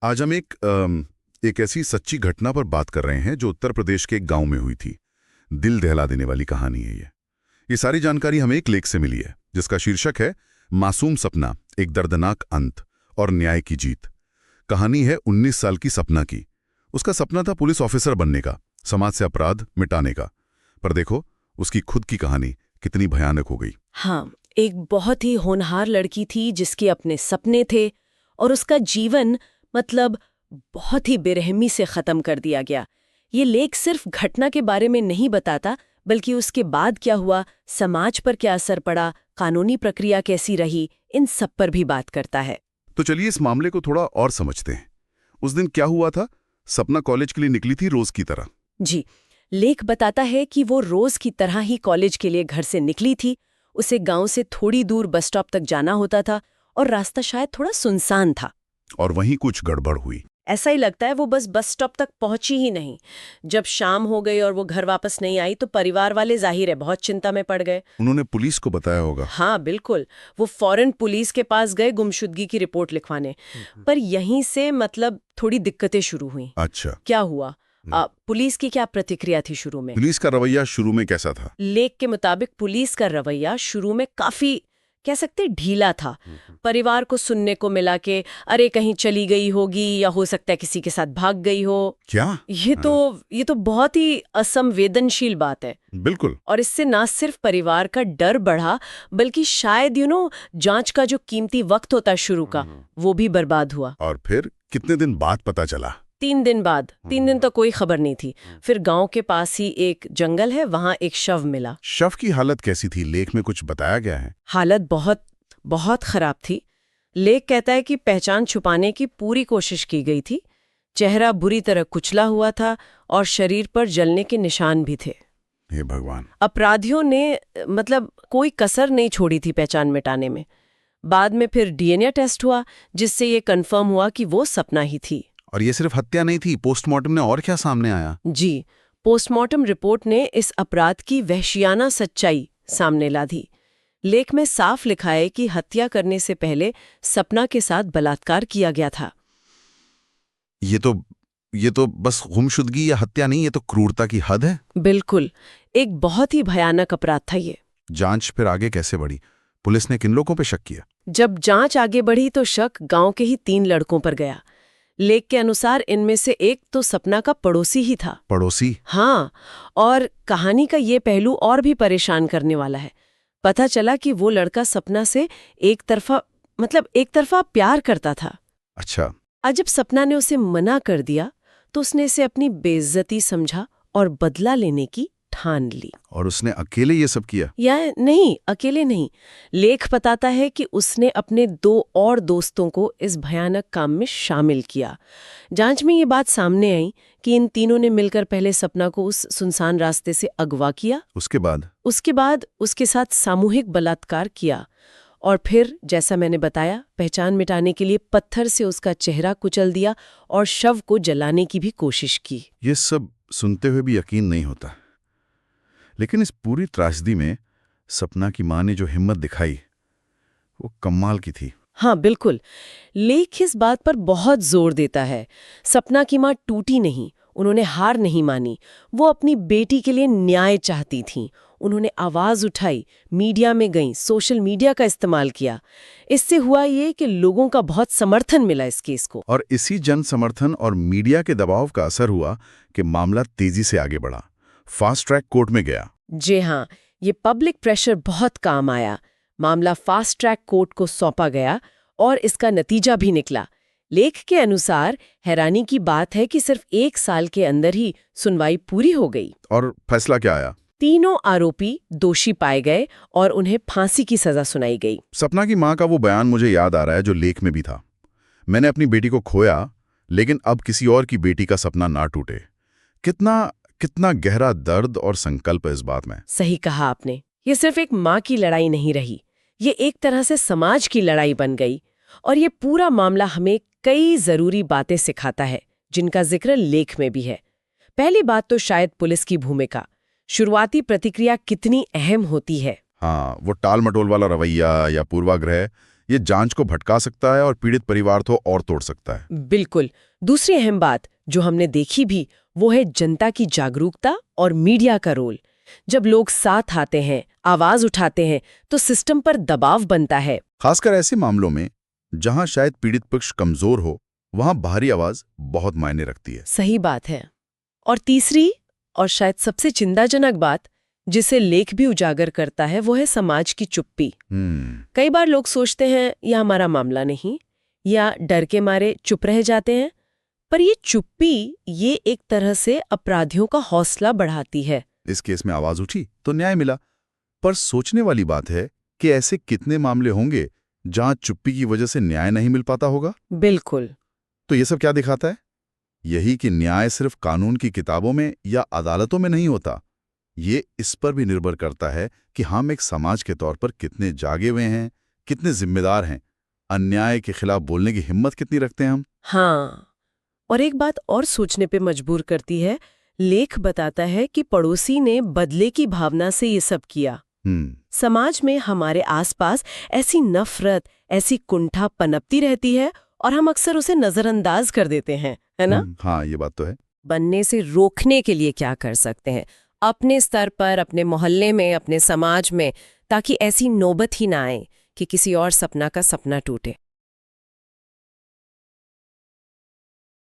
आज हम एक ऐसी सच्ची घटना पर बात कर रहे हैं जो उत्तर प्रदेश के एक गांव में हुई थी। दिल दहला देने वाली कहानी है ये सारी जानकारी हमें एक लेख से मिली है जिसका शीर्षक है मासूम सपना, एक दर्दनाक अंत और न्याय की जीत। कहानी है 19 साल की सपना की। उसका सपना था पुलिस ऑफिसर बनने का, समाज से अपराध मिटाने का। पर देखो उसकी खुद की कहानी कितनी भयानक हो गई। हाँ, एक बहुत ही होनहार लड़की थी जिसके अपने सपने थे और उसका जीवन मतलब बहुत ही बेरहमी से खत्म कर दिया गया। ये लेख सिर्फ घटना के बारे में नहीं बताता, बल्कि उसके बाद क्या हुआ, समाज पर क्या असर पड़ा, कानूनी प्रक्रिया कैसी रही, इन सब पर भी बात करता है। तो चलिए इस मामले को थोड़ा और समझते हैं। उस दिन क्या हुआ था? सपना कॉलेज के लिए निकली थी रोज की तरह। जी, लेख बताता है कि वो रोज की तरह ही कॉलेज के लिए घर से निकली थी। उसे गांव से थोड़ी दूर बस स्टॉप तक जाना होता था और रास्ता शायद थोड़ा सुनसान था। और वहीं कुछ गड़बड़ हुई। ऐसा ही लगता है वो बस स्टॉप तक पहुंची ही नहीं। जब शाम हो गई और वो घर वापस नहीं आई तो परिवार वाले जाहिर है बहुत चिंता में पड़ गए। उन्होंने पुलिस को बताया होगा। हाँ बिल्कुल, वो फौरन पुलिस के पास गए गुमशुदगी की रिपोर्ट लिखवाने। पर यहीं से मतलब थोड़ी दिक्कतें शुरू हुई। अच्छा, क्या हुआ? पुलिस की क्या प्रतिक्रिया थी शुरू में? पुलिस का रवैया शुरू में कैसा था? लेख के मुताबिक पुलिस का रवैया शुरू में काफी कह सकते ढीला था। परिवार को सुनने को मिला कि अरे कहीं चली गई होगी या हो सकता है किसी के साथ भाग गई हो। क्या? ये तो बहुत ही असंवेदनशील बात है। बिल्कुल। और इससे ना सिर्फ परिवार का डर बढ़ा, बल्कि शायद जांच का जो कीमती वक्त होता है शुरू का, वो भी बर्बाद हुआ। और फिर कितने दिन बाद पता चला? 3 दिन बाद। 3 दिन तक कोई खबर नहीं थी। फिर गांव के पास ही एक जंगल है, वहां एक शव मिला। शव की हालत कैसी थी? लेख में कुछ बताया गया है? हालत बहुत बहुत खराब थी। लेख कहता है कि पहचान छुपाने की पूरी कोशिश की गई थी। चेहरा बुरी तरह कुचला हुआ था और शरीर पर जलने के निशान भी थे। हे भगवान! अपराधियों ने मतलब कोई कसर नहीं छोड़ी थी पहचान मिटाने में। बाद में फिर डीएनए टेस्ट हुआ जिससे ये कंफर्म हुआ कि वो सपना ही थी। और ये सिर्फ हत्या नहीं थी, पोस्टमार्टम ने और क्या सामने आया? जी, पोस्टमार्टम रिपोर्ट ने इस अपराध की वहशियाना सच्चाई सामने ला दी। लेख में साफ लिखा है कि हत्या करने से पहले सपना के साथ बलात्कार किया गया था। ये तो बस गुमशुदगी या हत्या नहीं, ये तो क्रूरता की हद है। बिल्कुल, एक बहुत ही भयानक अपराध था ये। जांच फिर आगे कैसे बढ़ी? पुलिस ने किन लोगों पे शक किया? जब जांच आगे बढ़ी तो शक गांव के ही 3 लड़कों पर गया। लेख के अनुसार इनमें से एक तो सपना का पड़ोसी ही था। पड़ोसी? हाँ, और कहानी का ये पहलू और भी परेशान करने वाला है। पता चला कि वो लड़का सपना से एक तरफा प्यार करता था। अच्छा। आज जब सपना ने उसे मना कर दिया तो उसने इसे अपनी बेइज्जती समझा और बदला लेने की ठान ली। और उसने अकेले ये सब किया? या नहीं, अकेले नहीं। लेख बताता है कि उसने अपने 2 और दोस्तों को इस भयानक काम में शामिल किया। जांच में ये बात सामने आई कि इन तीनों ने मिलकर पहले सपना को उस सुनसान रास्ते से अगवा किया। उसके बाद उसके साथ सामूहिक बलात्कार किया और फिर जैसा मैंने बताया, पहचान मिटाने के लिए पत्थर से उसका चेहरा कुचल दिया और शव को जलाने की भी कोशिश की। ये सब सुनते हुए भी यकीन नहीं होता। लेकिन इस पूरी त्रासदी में सपना की मां ने जो हिम्मत दिखाई वो कमाल की थी। हाँ बिल्कुल, लेख इस बात पर बहुत जोर देता है। सपना की मां टूटी नहीं, उन्होंने हार नहीं मानी। वो अपनी बेटी के लिए न्याय चाहती थीं। उन्होंने आवाज उठाई, मीडिया में गईं, सोशल मीडिया का इस्तेमाल किया। इससे हुआ ये कि लोगों का बहुत समर्थन मिला इस केस को। और इसी जन समर्थन और मीडिया के दबाव का असर हुआ कि मामला तेजी से आगे बढ़ा, फास्ट ट्रैक कोर्ट में गया। जी हाँ, ये पब्लिक प्रेशर बहुत काम आया। मामला फास्ट ट्रैक कोर्ट को सौंपा गया और इसका नतीजा भी निकला। लेख के अनुसार हैरानी की बात है कि सिर्फ 1 साल के अंदर ही सुनवाई पूरी हो गई। और फैसला क्या आया? तीनों आरोपी दोषी पाए गए और उन्हें फांसी की सजा सुनाई गई। सपना की मां का वो बयान मुझे याद आ रहा है जो लेख में भी था। मैंने अपनी बेटी को खोया, लेकिन अब किसी और की बेटी का सपना ना टूटे। कितना गहरा दर्द और संकल्प है इस बात में। सही कहा आपने। ये सिर्फ एक माँ की लड़ाई नहीं रही, ये एक तरह से समाज की लड़ाई बन गई। और ये पूरा मामला हमें कई जरूरी बातें सिखाता है जिनका जिक्र लेख में भी है। पहली बात तो शायद पुलिस की भूमिका। शुरुआती प्रतिक्रिया कितनी अहम होती है। हाँ, वो टाल मटोल वाला रवैया या पूर्वाग्रह, ये जांच को भटका सकता है और पीड़ित परिवार को और तोड़ सकता है। बिल्कुल। दूसरी अहम बात जो हमने देखी भी वो है जनता की जागरूकता और मीडिया का रोल। जब लोग साथ आते हैं, आवाज उठाते हैं, तो सिस्टम पर दबाव बनता है। खासकर ऐसे मामलों में जहां शायद पीड़ित पक्ष कमजोर हो, वहां बाहरी आवाज बहुत मायने रखती है। सही बात है। और तीसरी और शायद सबसे चिंताजनक बात जिसे लेख भी उजागर करता है वो है समाज की चुप्पी। कई बार लोग सोचते हैं यह हमारा मामला नहीं, या डर के मारे चुप रह जाते हैं, पर ये चुप्पी ये एक तरह से अपराधियों का हौसला बढ़ाती है। इस केस में आवाज उठी तो न्याय मिला, पर सोचने वाली बात है कि ऐसे कितने मामले होंगे जहां चुप्पी की वजह से न्याय नहीं मिल पाता होगा। बिल्कुल। तो ये सब क्या दिखाता है? यही कि न्याय सिर्फ कानून की किताबों में या अदालतों में नहीं होता। ये इस पर भी निर्भर करता है कि हम एक समाज के तौर पर कितने जागे हुए हैं, कितने जिम्मेदार हैं, अन्याय के खिलाफ बोलने की हिम्मत कितनी रखते हैं हम। हाँ, और एक बात और सोचने पे मजबूर करती है। लेख बताता है कि पड़ोसी ने बदले की भावना से ये सब किया। समाज में हमारे आसपास ऐसी नफरत, ऐसी कुंठा पनपती रहती है और हम अक्सर उसे नजरअंदाज कर देते हैं, है ना? हाँ, ये बात तो है। बनने से रोकने के लिए क्या कर सकते हैं अपने स्तर पर, अपने मोहल्ले में, अपने समाज में, ताकि ऐसी नौबत ही ना आए कि किसी और सपना का सपना टूटे।